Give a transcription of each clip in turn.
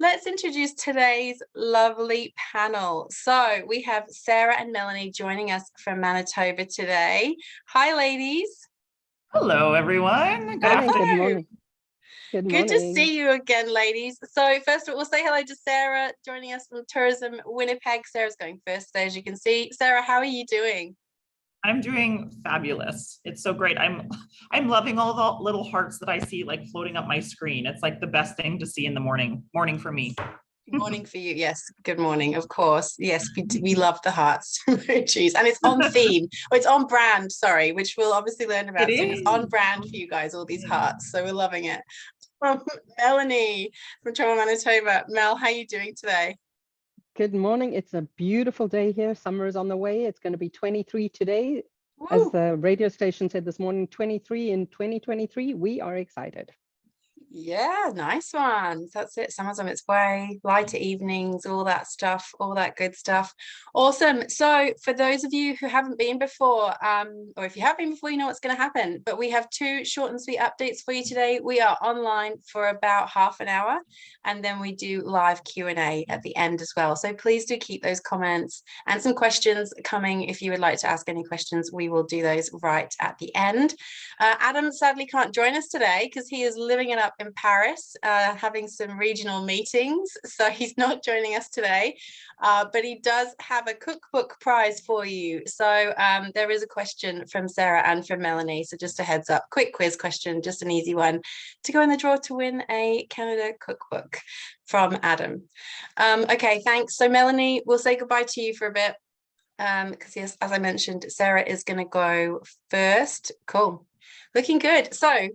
Let's introduce today's lovely panel. So we have Sarah and Melanie joining us from Manitoba today. Hi, ladies. Hello, everyone. Good morning. Good morning. Good to see you again, ladies. So first of all, we'll say hello to Sarah joining us from Tourism Winnipeg. Sarah's going first today, as you can see. Sarah, how are you doing? I'm doing fabulous. It's so great. I'm loving all the little hearts that I see like floating up my screen. It's like the best thing to see in the morning for me. Good morning for you. Yes, good morning, of course. Yes, we love the hearts emojis, and it's on theme. Oh, it's on brand, sorry, which we'll obviously learn about soon. It's on brand for you guys, all these hearts, so we're loving it. Melanie from Toronto, Manitoba. Mel, how are you doing today? Good morning. It's a beautiful day here. Summer is on the way. It's going to be 23 today. Woo! As the radio station said this morning, 23 in 2023. We are excited. Yeah, nice one. That's it. Summer's on its way. Lighter evenings, all that stuff, all that good stuff. Awesome. So for those of you who haven't been before, or if you have been before, you know what's going to happen. But we have two short and sweet updates for you today. We are online for about half an hour, and then we do live Q&A at the end as well. So please do keep those comments and some questions coming. If you would like to ask any questions, we will do those right at the end. Adam sadly can't join us today because he is living it up in Paris, having some regional meetings, so he's not joining us today, but he does have a cookbook prize for you. So there is a question from Sarah and from Melanie, so just a heads up, quick quiz question, just an easy one to go in the draw to win a Canada cookbook from Adam. Okay, thanks. So Melanie, we'll say goodbye to you for a bit, because yes, as I mentioned, Sarah is going to go first. Cool, looking good. So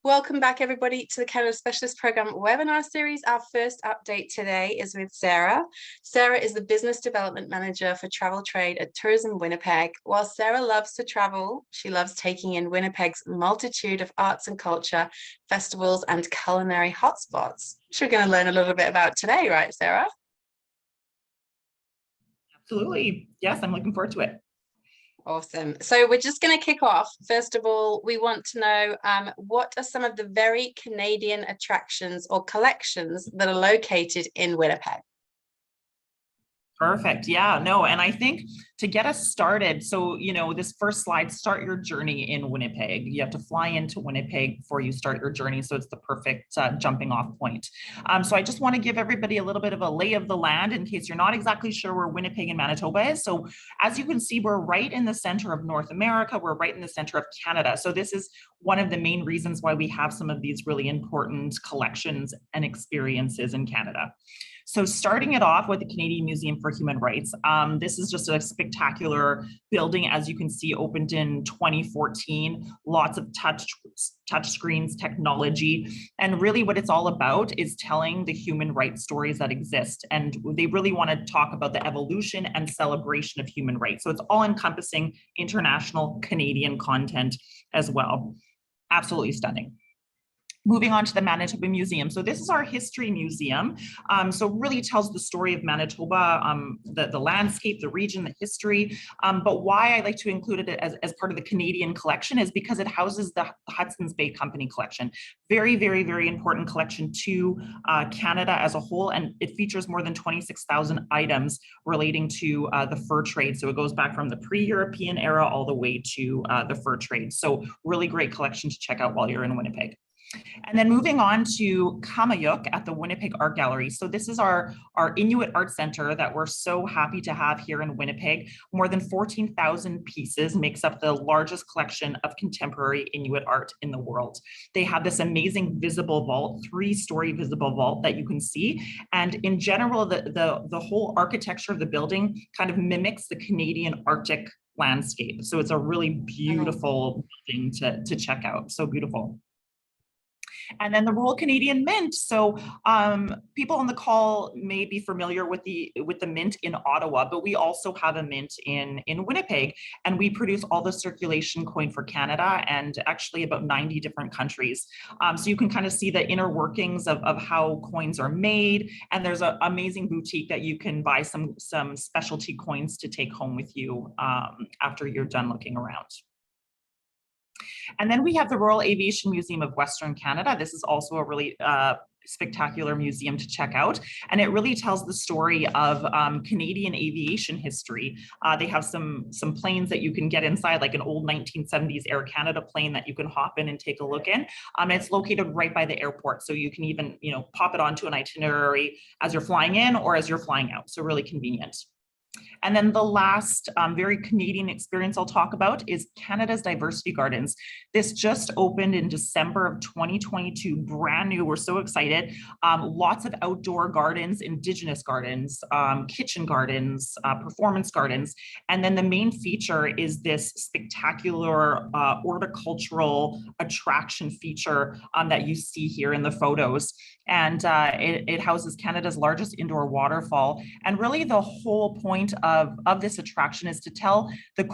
welcome back, everybody, to the Canada Specialist Program webinar series. Our first update today is with Sarah. Sarah is the Business Development Manager for Travel Trade at Tourism Winnipeg. While Sarah loves to travel, she loves taking in Winnipeg's multitude of arts and culture, festivals, and culinary hotspots, which we're going to learn a little bit about today, right, Sarah? Absolutely. Yes, I'm looking forward to it. Awesome. So we're just going to kick off. First of all, we want to know what are some of the very Canadian attractions or collections that are located in Winnipeg? Perfect. Yeah, no, and I think to get us started, so, you know, this first slide, start your journey in Winnipeg. You have to fly into Winnipeg before you start your journey. So it's the perfect jumping off point. So I just want to give everybody a little bit of a lay of the land in case you're not exactly sure where Winnipeg and Manitoba is. So as you can see, we're right in the center of North America. We're right in the center of Canada. So this is one of the main reasons why we have some of these really important collections and experiences in Canada. So starting it off with the Canadian Museum for Human Rights. This is just a spectacular building, as you can see, opened in 2014, lots of touch screens, technology, and really what it's all about is telling the human rights stories that exist. And they really want to talk about the evolution and celebration of human rights. So it's all encompassing international Canadian content as well. Absolutely stunning. Moving on to the Manitoba Museum. So this is our history museum. So really tells the story of Manitoba, the landscape, the region, the history. But why I like to include it as part of the Canadian collection is because it houses the Hudson's Bay Company collection. Very, very, very important collection to Canada as a whole. And it features more than 26,000 items relating to the fur trade. So it goes back from the pre-European era all the way to the fur trade. So really great collection to check out while you're in Winnipeg. And then moving on to Qaumajuq at the Winnipeg Art Gallery. So this is our Inuit Art Center that we're so happy to have here in Winnipeg. More than 14,000 pieces makes up the largest collection of contemporary Inuit art in the world. They have this amazing visible vault, 3-story visible vault that you can see. And in general, the whole architecture of the building kind of mimics the Canadian Arctic landscape. So it's a really beautiful thing to check out. So beautiful. And then the Royal Canadian Mint. So people on the call may be familiar with the mint in Ottawa, but we also have a mint in Winnipeg, and we produce all the circulation coin for Canada and actually about 90 different countries. So you can kind of see the inner workings of how coins are made, and there's an amazing boutique that you can buy some specialty coins to take home with you after you're done looking around. And then we have the Royal Aviation Museum of Western Canada. This is also a really spectacular museum to check out. And it really tells the story of Canadian aviation history. They have some planes that you can get inside, like an old 1970s Air Canada plane that you can hop in and take a look in. And it's located right by the airport. So you can even, pop it onto an itinerary as you're flying in or as you're flying out. So really convenient. And then the last very Canadian experience I'll talk about is Canada's Diversity Gardens. This just opened in December of 2022, brand new. We're so excited. Lots of outdoor gardens, Indigenous gardens, kitchen gardens, performance gardens. And then the main feature is this spectacular horticultural attraction feature that you see here in the photos. And it houses Canada's largest indoor waterfall. And really the whole point of this attraction is to tell the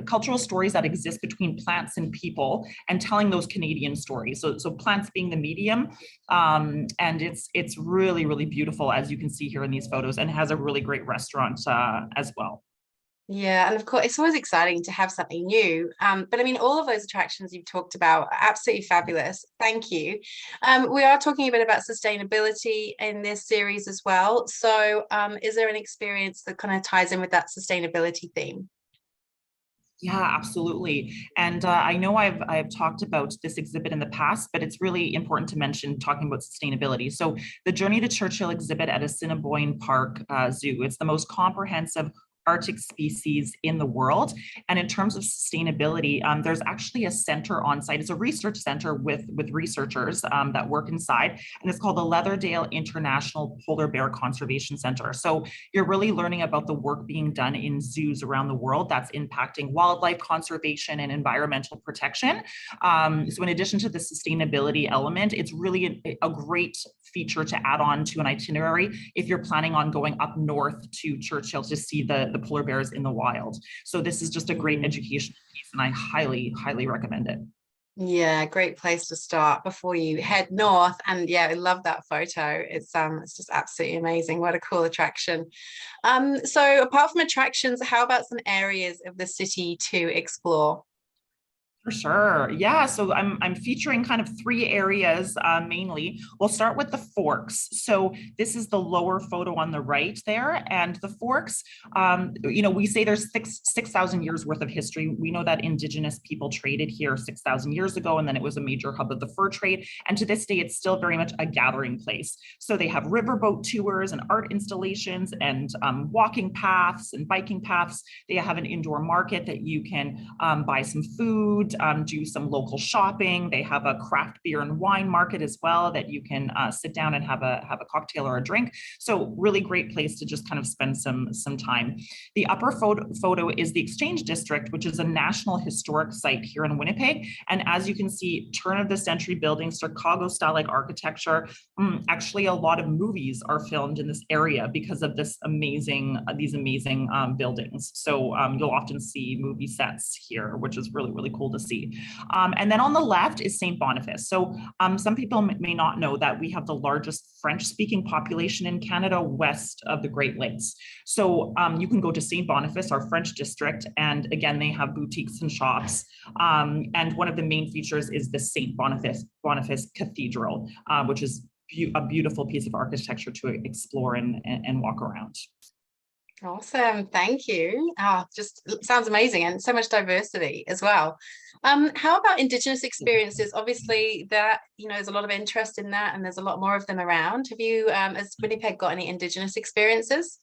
cultural stories that exist between plants and people, and telling those Canadian stories. So plants being the medium, and it's really, really beautiful, as you can see here in these photos, and has a really great restaurant as well. Yeah, and of course, it's always exciting to have something new. But I mean, all of those attractions you've talked about are absolutely fabulous. Thank you. We are talking a bit about sustainability in this series as well. So is there an experience that kind of ties in with that sustainability theme? Yeah, absolutely. And I know I've talked about this exhibit in the past, but it's really important to mention talking about sustainability. So the Journey to Churchill exhibit at Assiniboine Park Zoo, it's the most comprehensive Arctic species in the world. And in terms of sustainability, there's actually a center on site. It's a research center with researchers that work inside, and it's called the Leatherdale International Polar Bear Conservation Center. So you're really learning about the work being done in zoos around the world that's impacting wildlife conservation and environmental protection. So in addition to the sustainability element, it's really a great feature to add on to an itinerary if you're planning on going up north to Churchill to see the polar bears in the wild. So this is just a great education piece, and I highly, highly recommend it. Yeah, great place to start before you head north. And yeah, I love that photo. It's just absolutely amazing. What a cool attraction. So apart from attractions, how about some areas of the city to explore? For sure. Yeah. So I'm featuring kind of three areas mainly. We'll start with the Forks. So this is the lower photo on the right there. And the Forks, we say there's 6,000 years worth of history. We know that Indigenous people traded here 6,000 years ago, and then it was a major hub of the fur trade. And to this day, it's still very much a gathering place. So they have riverboat tours and art installations and walking paths and biking paths. They have an indoor market that you can buy some food, do some local shopping. They have a craft beer and wine market as well that you can sit down and have a cocktail or a drink. So really great place to just kind of spend some time. The upper photo is the Exchange District, which is a national historic site here in Winnipeg. And as you can see, turn of the century buildings, Chicago style like architecture. Actually, a lot of movies are filmed in this area because of these amazing buildings. So you'll often see movie sets here, which is really, really cool to see. And then on the left is St. Boniface. So some people may not know that we have the largest French-speaking population in Canada west of the Great Lakes. So you can go to St. Boniface, our French district, and again, they have boutiques and shops. And one of the main features is the St. Boniface Cathedral, which is a beautiful piece of architecture to explore and walk around. Awesome, thank you. Just sounds amazing, and so much diversity as well. How about Indigenous experiences? Obviously, that there's a lot of interest in that, and there's a lot more of them around. Have you, has Winnipeg got any Indigenous experiences?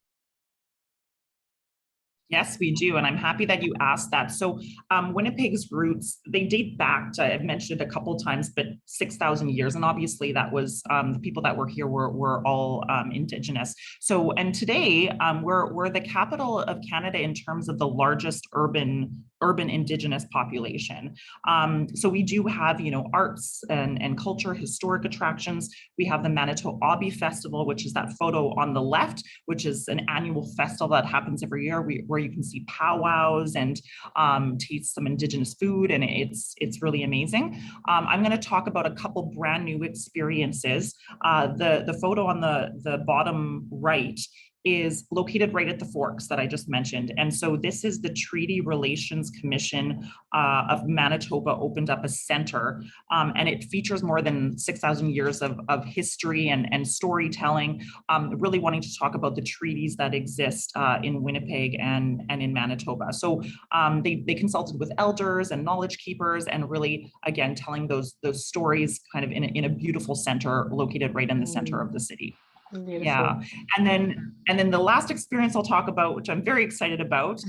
Yes, we do. And I'm happy that you asked that. So Winnipeg's roots, they date back to, I've mentioned it a couple of times, but 6,000 years. And obviously that was the people that were here were all Indigenous. So, and today we're the capital of Canada in terms of the largest urban Indigenous population. So we do have, arts and culture, historic attractions. We have the Manitoba Festival, which is that photo on the left, which is an annual festival that happens every year where you can see powwows and taste some Indigenous food, and it's really amazing. I'm going to talk about a couple brand new experiences. The photo on the bottom right is located right at the Forks that I just mentioned. And so this is the Treaty Relations Commission of Manitoba opened up a center, and it features more than 6,000 years of history and storytelling, really wanting to talk about the treaties that exist in Winnipeg and in Manitoba. So they consulted with elders and knowledge keepers, and really, again, telling those stories kind of in a beautiful center located right in the center of the city. Beautiful. Yeah, and then the last experience I'll talk about, which I'm very excited about.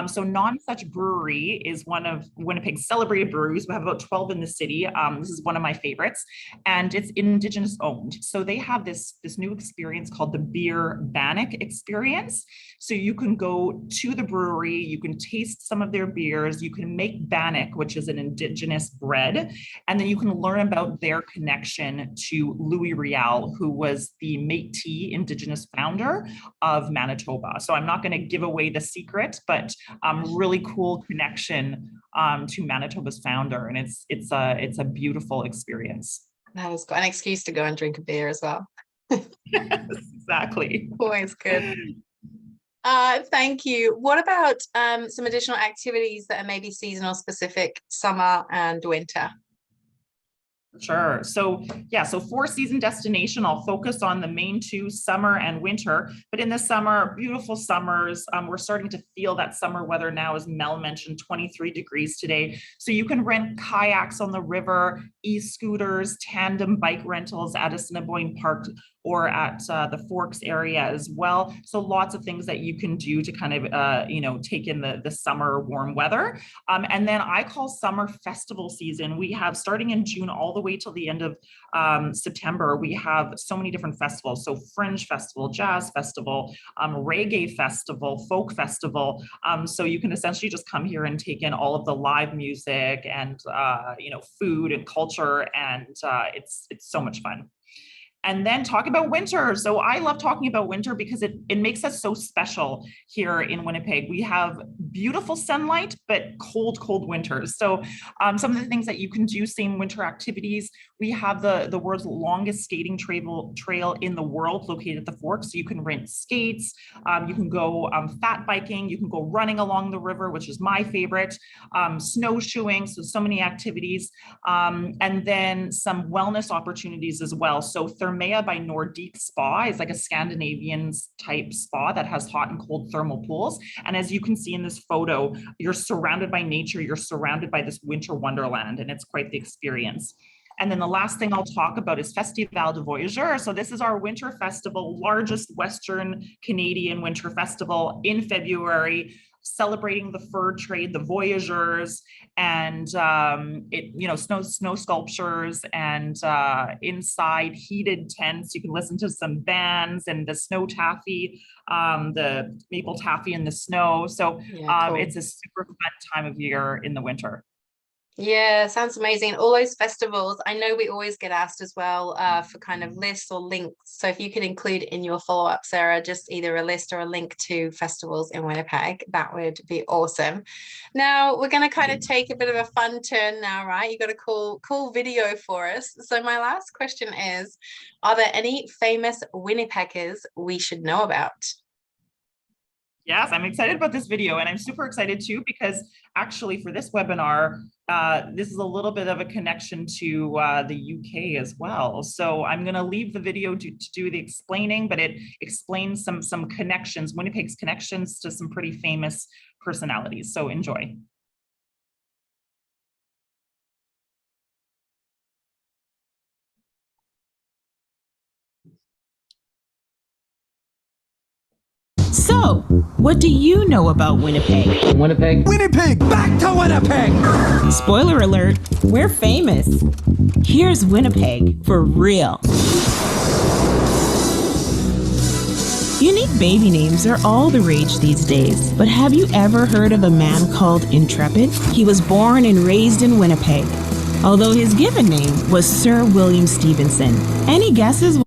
So Nonsuch Brewery is one of Winnipeg's celebrated breweries. We have about 12 in the city. This is one of my favorites, and it's Indigenous owned. So they have this new experience called the Beer Bannock experience. So you can go to the brewery, you can taste some of their beers, you can make bannock, which is an Indigenous bread, and then you can learn about their connection to Louis Riel, who was the Métis Indigenous founder of Manitoba. So I'm not going to give away the secret, but really cool connection to Manitoba's founder, and it's a beautiful experience. That was an excuse to go and drink a beer as well. Yes, exactly. Always good. Thank you. What about some additional activities that are maybe seasonal specific, summer and winter? Sure. So 4-season destination. I'll focus on the main two, summer and winter. But in the summer, beautiful summers. We're starting to feel that summer weather now, as Mel mentioned, 23 degrees today. So you can rent kayaks on the river, e-scooters, tandem bike rentals at Assiniboine Park or at the Forks area as well. So lots of things that you can do to kind of, take in the summer warm weather. And then I call summer festival season. We have, starting in June all the way till the end of September, we have so many different festivals. So Fringe Festival, Jazz Festival, Reggae Festival, Folk Festival. So you can essentially just come here and take in all of the live music and, food and culture. And it's so much fun. And then talk about winter. So I love talking about winter because it makes us so special here in Winnipeg. We have beautiful sunlight, but cold winters. So some of the things that you can do, same winter activities. We have the world's longest skating trail in the world located at the Forks. So you can rent skates, you can go fat biking, you can go running along the river, which is my favorite, snowshoeing, so many activities. And then some wellness opportunities as well. So Thermea by Nordique Spa is like a Scandinavian type spa that has hot and cold thermal pools. And as you can see in this photo, you're surrounded by nature, you're surrounded by this winter wonderland, and it's quite the experience. And then the last thing I'll talk about is Festival de Voyageurs. So this is our winter festival, largest Western Canadian winter festival in February, celebrating the fur trade, the voyageurs, and snow sculptures, and inside heated tents. You can listen to some bands and the snow taffy, the maple taffy in the snow. So cool. It's a super fun time of year in the winter. Yeah, sounds amazing. All those festivals, I know we always get asked as well for kind of lists or links. So if you could include in your follow-up, Sarah, just either a list or a link to festivals in Winnipeg, that would be awesome. Now we're going to kind of take a bit of a fun turn now, right? You got a cool video for us. So my last question is, are there any famous Winnipeggers we should know about? Yes, I'm excited about this video, and I'm super excited too, because actually for this webinar, this is a little bit of a connection to the UK as well. So I'm going to leave the video to do the explaining, but it explains some connections, Winnipeg's connections to some pretty famous personalities. So enjoy. So, what do you know about Winnipeg? Winnipeg. Winnipeg! Back to Winnipeg! Spoiler alert, we're famous. Here's Winnipeg for real. Unique baby names are all the rage these days, but have you ever heard of a man called Intrepid? He was born and raised in Winnipeg, although his given name was Sir William Stevenson. Any guesses?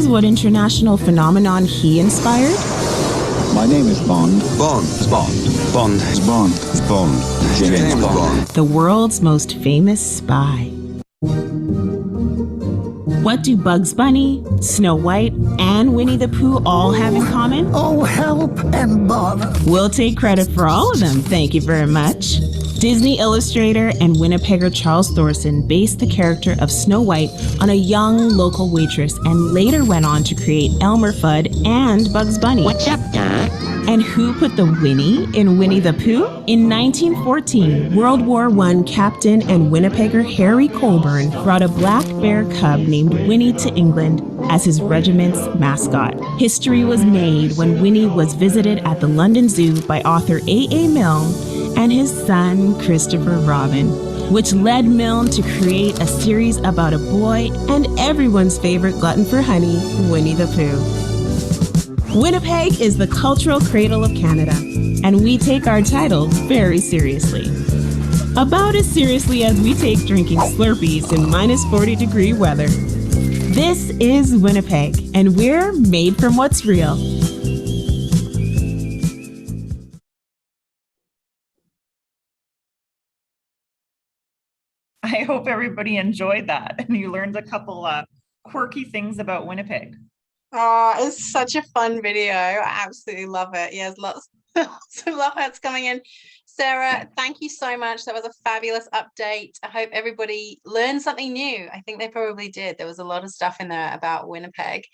What international phenomenon he inspired? My name is Bond. Bond. Bond. James Bond. The world's most famous spy. What do Bugs Bunny, Snow White, and Winnie the Pooh all have in common? Oh, help and bother. We'll take credit for all of them, thank you very much. Disney illustrator and Winnipegger Charles Thorson based the character of Snow White on a young local waitress and later went on to create Elmer Fudd and Bugs Bunny. What's up, Doc? And who put the Winnie in Winnie the Pooh? In 1914, World War I captain and Winnipegger Harry Colburn brought a black bear cub named Winnie to England as his regiment's mascot. History was made when Winnie was visited at the London Zoo by author A.A. Milne and his son Christopher Robin, which led Milne to create a series about a boy and everyone's favorite glutton for honey, Winnie the Pooh. Winnipeg is the cultural cradle of Canada, and we take our title very seriously. About as seriously as we take drinking Slurpees in minus 40-degree weather. This is Winnipeg, and we're made from what's real. I hope everybody enjoyed that and you learned a couple quirky things about Winnipeg. Oh, it's such a fun video. I absolutely love it. Yes, lots of love that's coming in. Sarah, thank you so much. That was a fabulous update. I hope everybody learned something new. I think they probably did. There was a lot of stuff in there about Winnipeg.